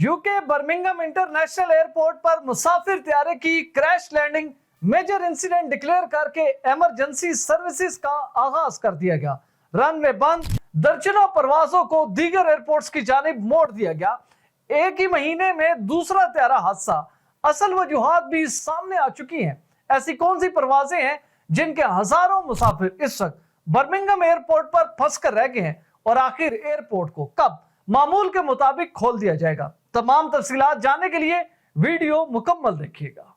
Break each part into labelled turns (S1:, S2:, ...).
S1: UK Birmingham international airport पर मुसाफिर त्यारे की crash landing major incident declare करके इमरजेंसी सर्विसेज का आगाज कर दिया गया। रनवे बंद, दर्जनों परवाजों को दीगर एयरपोर्ट्स की जानिब मोड़ दिया गया। एक ही महीने में दूसरा त्यारा हादसा, असल वजूहात भी सामने आ चुकी हैं। ऐसी कौन सी परवाजें हैं जिनके हजारों मुसाफिर इस वक्त बर्मिंघम एयरपोर्ट पर फंस कर रह गए हैं और आखिर एयरपोर्ट को कब मामूल के मुताबिक खोल दिया जाएगा? तमाम तफसीलात जानने के लिए वीडियो मुकम्मल देखिएगा।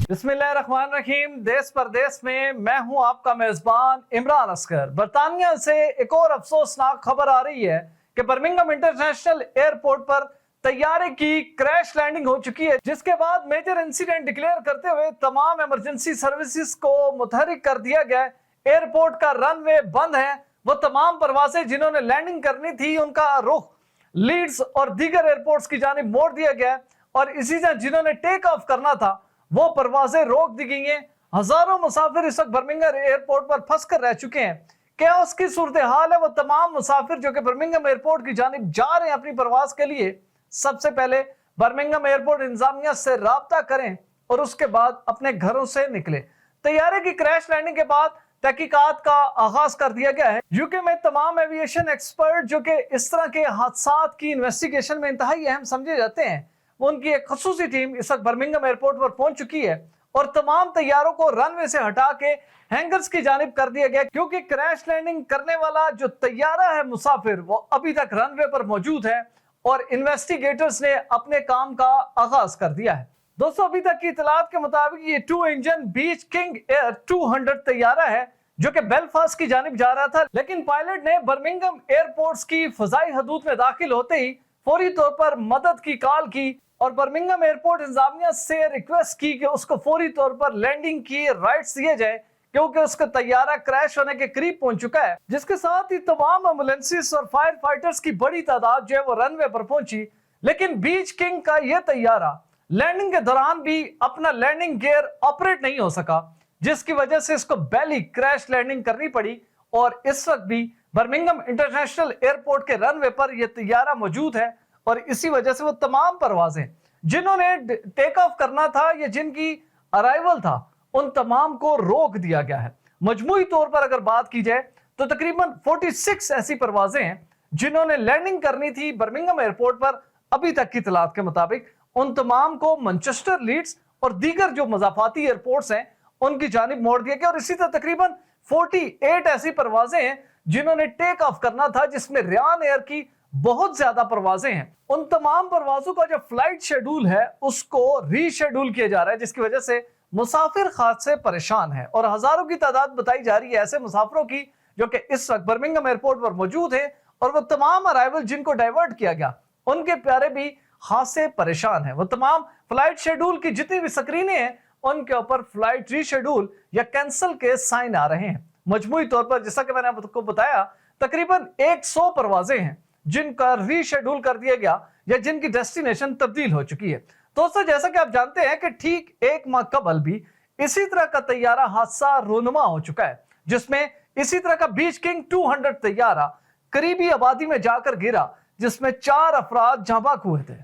S1: बिस्मिल्लाहिर्रहमानिर्रहीम। देश परदेश में मैं हूं आपका मेजबान इमरान असगर। बरतानिया से एक और अफसोसनाक खबर आ रही है कि बर्मिंघम इंटरनेशनल एयरपोर्ट पर तैयारे की क्रैश लैंडिंग हो चुकी है, जिसके बाद मेजर इंसिडेंट डिक्लेयर करते हुए तमाम इमरजेंसी सर्विसेज को मुतहरिक कर दिया गया। एयरपोर्ट का रनवे बंद है। वो तमाम परवाजें जिन्होंने लैंडिंग करनी थी उनका रुख लीड्स और दीगर एयरपोर्ट्स की जानिब मोड़ दिया गया और इसी तरह जिन्होंने टेक ऑफ करना था वो परवाजें रोक दी गई हैं। हजारों मुसाफिर इस वक्त बर्मिंघम एयरपोर्ट पर फंस कर रह चुके हैं। क्या उसकी सूरत हाल है? वो तमाम मुसाफिर जो कि बर्मिंघम एयरपोर्ट की जानिब जा रहे हैं अपनी परवाज के लिए, सबसे पहले बर्मिंघम एयरपोर्ट इंतजामिया से राब्ता करें और उसके बाद अपने घरों से निकले। तैयारे की क्रैश लैंडिंग के बाद तहकीकात का आगाज कर दिया गया है। यूके में तमाम एविएशन एक्सपर्ट जो कि इस तरह के हादसात की इन्वेस्टिगेशन में इंतहाई अहम समझे जाते हैं, उनकी एक खसूसी टीम इस वक्त बर्मिंघम एयरपोर्ट पर पहुंच चुकी है और तमाम तैयारों को रनवे से हटा के हैंगर्स की जानिब कर दिया गया, क्योंकि क्रैश लैंडिंग करने वाला जो तैयारा है मुसाफिर वो अभी तक रनवे पर मौजूद है और इन्वेस्टिगेटर्स ने अपने काम का आगाज कर दिया है। दोस्तों, अभी तक की इतलात के मुताबिक ये 2 इंजन बीच किंग एयर 200 तैयारा है जो कि बेलफास्ट की जानिब जा रहा था, लेकिन पायलट ने बर्मिंघम एयरपोर्ट्स की फजाई हदूद में दाखिल होते ही फौरी तौर पर मदद की कॉल की और बर्मिंघम एयरपोर्ट इंतजामिया से रिक्वेस्ट की कि उसको फौरी तौर पर लैंडिंग की राइट्स दिए जाए, क्योंकि उसका तैयारा क्रैश होने के करीब पहुंच चुका है। जिसके साथ ही तमाम एम्बुलेंसेस और फायर फाइटर्स की बड़ी तादाद जो है वो रनवे पर पहुंची, लेकिन बीच किंग का यह तैयारा लैंडिंग के दौरान भी अपना लैंडिंग गियर ऑपरेट नहीं हो सका, जिसकी वजह से इसको बैली क्रैश लैंडिंग करनी पड़ी और इस वक्त भी बर्मिंघम इंटरनेशनल एयरपोर्ट के रनवे पर यह तैयारा मौजूद है और इसी वजह से वो तमाम परवाजें जिन्होंने टेक ऑफ करना था या जिनकी अराइवल था उन तमाम को रोक दिया गया है। मजमूई तौर पर अगर बात की जाए तो तकरीबन 46 ऐसी परवाजें हैं जिन्होंने लैंडिंग करनी थी बर्मिंघम एयरपोर्ट पर। अभी तक की इतलात के मुताबिक उन तमाम को मैनचेस्टर, लीड्स और दीगर जो मजाफाती एयरपोर्ट्स हैं उनकी जानिब मोड़ दिया गया और इसी तरह तकरीबन 48 ऐसी परवाजें हैं जिन्होंने टेक ऑफ करना था, जिसमें रियान एयर की बहुत ज्यादा परवाजें हैं। उन तमाम परवाजों का जो फ्लाइट शेड्यूल है उसको रीशेड्यूल किया जा रहा है, जिसकी वजह से मुसाफिर खास से परेशान है और हजारों की तादाद बताई जा रही है ऐसे मुसाफिरों की जो कि इस वक्त बर्मिंघम एयरपोर्ट पर मौजूद है और वो तमाम अराइवल जिनको डाइवर्ट किया गया उनके प्यारे भी खास से परेशान है। वो तमाम फ्लाइट शेड्यूल की जितनी भी स्क्रीनें हैं उनके ऊपर फ्लाइट रीशेड्यूल या कैंसिल के साइन आ रहे हैं। मजमूई तौर पर जैसा कि मैंने आपको बताया तकरीबन 100 परवाजें हैं जिनका रीशेड्यूल कर दिया गया या जिनकी डेस्टिनेशन तब्दील हो चुकी है। दोस्तों, जैसा कि आप जानते हैं कि ठीक एक माह कबल भी इसी तरह का तैयारा हादसा रोनुमा हो चुका है, जिसमें इसी तरह का बीच किंग 200 तैयारा करीबी आबादी में जाकर गिरा, जिसमें 4 अफराद जाँ बाक हुए थे।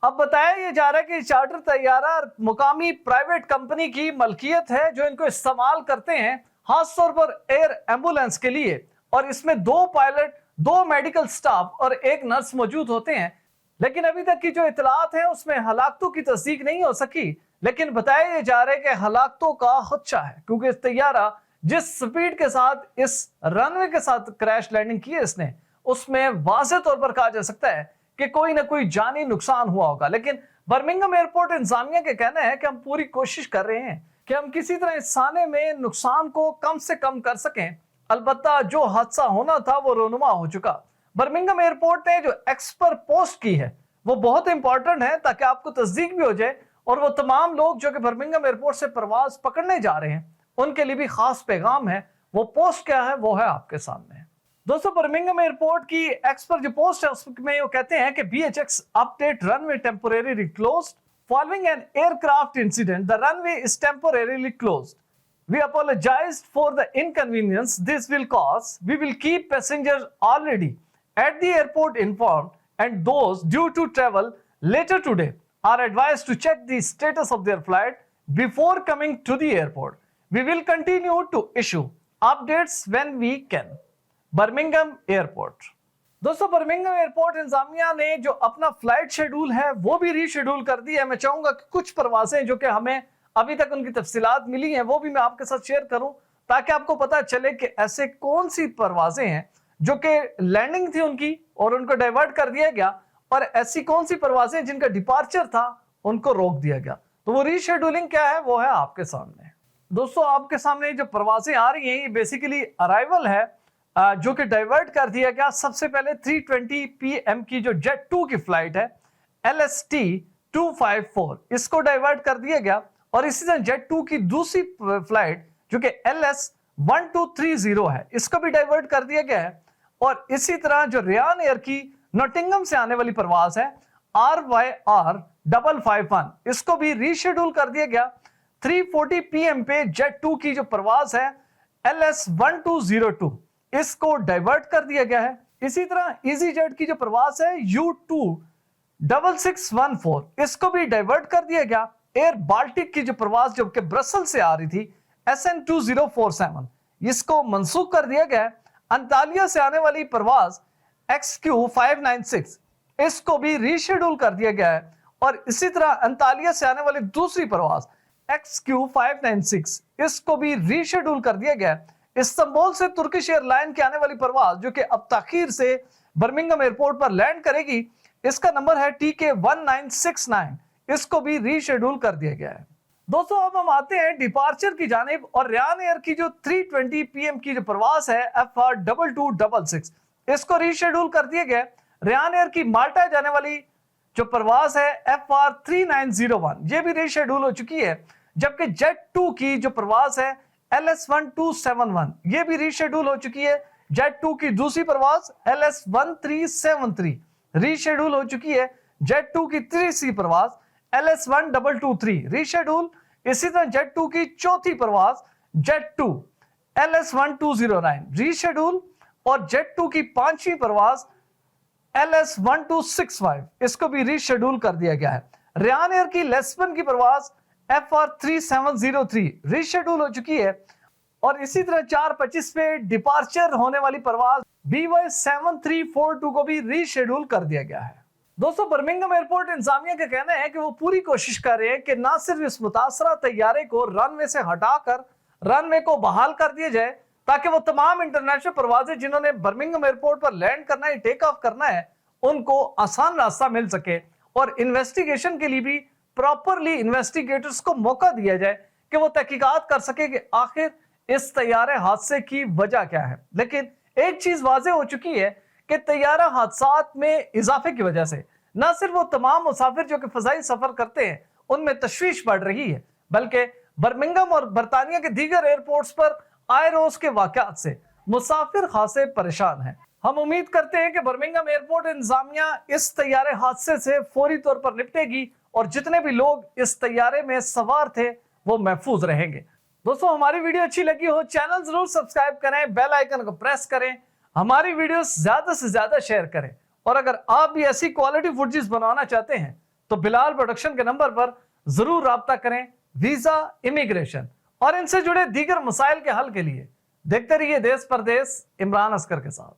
S1: अब बताया यह जा रहा है कि चार्टर तैयारा मुकामी प्राइवेट कंपनी की मलकियत है जो इनको इस्तेमाल करते हैं खास तौर पर एयर एम्बुलेंस के लिए, और इसमें 2 पायलट, 2 मेडिकल स्टाफ और 1 नर्स मौजूद होते हैं। लेकिन अभी तक की जो इतलात है उसमें हलाकतों की तस्दीक नहीं हो सकी, लेकिन बताया यह जा रहा है कि हलाकतों का खदशा है, क्योंकि तैयारा जिस स्पीड के साथ इस रनवे के साथ क्रैश लैंडिंग की है इसने, उसमें वाज़ेह तौर पर कहा जा सकता है कि कोई ना कोई जानी नुकसान हुआ होगा। लेकिन बर्मिंघम एयरपोर्ट इंतजामिया के कहना है कि हम पूरी कोशिश कर रहे हैं कि हम किसी तरह इस साने में नुकसान को कम से कम कर सकें। अलबत्ता जो हादसा होना था वो रोनुमा हो चुका। बर्मिंघम एयरपोर्ट ने जो एक्सपर पोस्ट की है वो बहुत इंपॉर्टेंट है ताकि आपको तस्दीक भी हो जाए और वो तमाम लोग जो कि बर्मिंघम एयरपोर्ट से परवाज पकड़ने जा रहे हैं उनके लिए भी खास पैगाम है। वो पोस्ट क्या है वो है आपके सामने। दोस्तों, बर्मिंघम एयरपोर्ट की एक्सपर जो पोस्ट है उसमें वो कहते हैं कि BHX update runway temporary closed following an aircraft incident, the runway is temporarily closed. We apologize for the inconvenience this will cause. We will keep passengers already at the airport informed and those due to travel later today are advised to check the status of their flight before coming to the airport. We will continue to issue updates when we can. Birmingham airport. दोस्तों, Birmingham airport इंतजामिया ने जो अपना flight schedule है वो भी reschedule कर दिया है। मैं चाहूंगा कि कुछ परवाजें जो कि हमें अभी तक उनकी तफसीलात मिली हैं वो भी मैं आपके साथ शेयर करूं, ताकि आपको पता चले कि ऐसे कौन सी परवाजें हैं जो कि लैंडिंग थी उनकी और उनको डाइवर्ट कर दिया गया, और ऐसी कौन सी परवाजें जिनका डिपार्चर था उनको रोक दिया गया। तो वो रीशेड्यूलिंग क्या है वो है आपके सामने। दोस्तों, आपके सामने जो परवाजें आ रही हैं ये बेसिकली अराइवल है जो कि डाइवर्ट कर दिया गया। सबसे पहले 3:20 PM की जो जेट 2 की फ्लाइट है LST 254, इसको डाइवर्ट कर दिया गया। और इसी तरह जेट 2 की दूसरी फ्लाइट जो कि LS 1230 है, इसको भी डाइवर्ट कर दिया गया है। और इसी तरह जो रियान एयर की नॉटिंघम से आने वाली परवाज है RYR 551, इसको भी रीशेड्यूल कर दिया गया। 3:40 PM पे जेट 2 की जो परवाज है LS 1202, इसको डाइवर्ट कर दिया गया है। इसी तरह इजी जेट की जो प्रवास है U2 6614, इसको भी डाइवर्ट कर दिया गया। एयर बाल्टिक की जो प्रवास जो कि ब्रसल से आ रही थी SN 2047, इसको मंसूख कर दिया गया है। अंतालिया से आने वाली प्रवास XQ 596, इसको भी रीशेड्यूल कर दिया गया है। और इसी तरह अंतालिया से आने वाली दूसरी प्रवास XQ 596, इसको भी रीशेड्यूल कर दिया गया है। इस्तांबुल से तुर्किश एयरलाइन की आने वाली परवाज जो कि अब ताखीर से बर्मिंघम एयरपोर्ट पर लैंड करेगी, इसका नंबर है TK 1969, इसको भी रीशेड्यूल कर दिया गया है। दोस्तों, अब हम आते हैं डिपार्चर की जानिब, और रियान एयर की जो 3:20 PM की जो परवाज है FR 2266, इसको रीशेड्यूल कर दिया गया। रियान एयर की माल्टा जाने वाली जो परवाज है FR 3901, ये भी रीशेड्यूल हो चुकी है। जबकि जेट 2 की जो परवाज है LS 1271, ये भी रीशेड्यूल हो चुकी है। जेट 2 की दूसरी परवाज LS 1373 रीशेड्यूल हो चुकी है। जेट 2 की तीसरी परवाज LS 1223 रीशेड्यूल। इसी तरह जेट 2 की चौथी परवाज जेट 2 LS 1209 रीशेड्यूल। और जेट 2 की पांचवी परवाज LS 1265, इसको भी रीशेड्यूल कर दिया गया है। रियान एयर की लिस्बन की परवाज FR 3703 रीशेड्यूल हो चुकी है। और इसी तरह 4:25 पे डिपार्चर होने वाली परवाज BY 7342 को भी रीशेड्यूल कर दिया गया है। दोस्तों, बर्मिंघम एयरपोर्ट इंतजामिया का कहना है कि वो पूरी कोशिश कर रहे हैं कि ना सिर्फ इस मुतासरा तैयारे को रनवे से हटाकर रनवे को बहाल कर दिया जाए, ताकि वो तमाम इंटरनेशनल परवाजें जिन्होंने बर्मिंघम एयरपोर्ट पर लैंड करना है, टेक ऑफ करना है, उनको आसान रास्ता मिल सके। और इन्वेस्टिगेशन के लिए भी प्रॉपरली इन्वेस्टिगेटर्स को मौका दिया जाए कि वो तहकीकात कर सके कि आखिर इस तैयारे हादसे की वजह क्या है। लेकिन एक चीज वाज़ेह हो चुकी है कि तैयारा हादसात में इजाफे की वजह से न सिर्फ वो तमाम मुसाफिर जो कि फजाई सफर करते हैं उनमें तशवीश बढ़ रही है, बल्कि बर्मिंघम और बरतानिया के दीगर एयरपोर्ट्स पर आए रोज के वाकयात से मुसाफिर खासे परेशान हैं। हम उम्मीद करते हैं कि बर्मिंघम एयरपोर्ट इंतजामिया इस तैयारे हादसे से फौरी तौर पर निपटेगी और जितने भी लोग इस तैयारे में सवार थे वो महफूज रहेंगे। दोस्तों, हमारी वीडियो अच्छी लगी हो चैनल जरूर सब्सक्राइब करें, बेल आइकन को प्रेस करें, हमारी वीडियो ज्यादा से ज्यादा शेयर करें। और अगर आप भी ऐसी क्वालिटी फुटेज बनवाना चाहते हैं तो बिलाल प्रोडक्शन के नंबर पर जरूर राब्ता करें। वीजा, इमिग्रेशन और इनसे जुड़े दीगर मसाइल के हल के लिए देखते रहिए देश परदेश इमरान असकर के साथ।